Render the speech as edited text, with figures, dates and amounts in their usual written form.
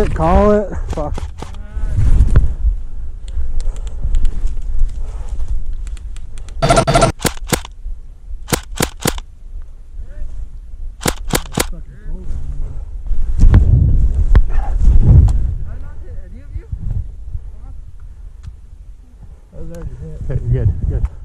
it, call it. Fuck. That was already hit. Okay, good, good.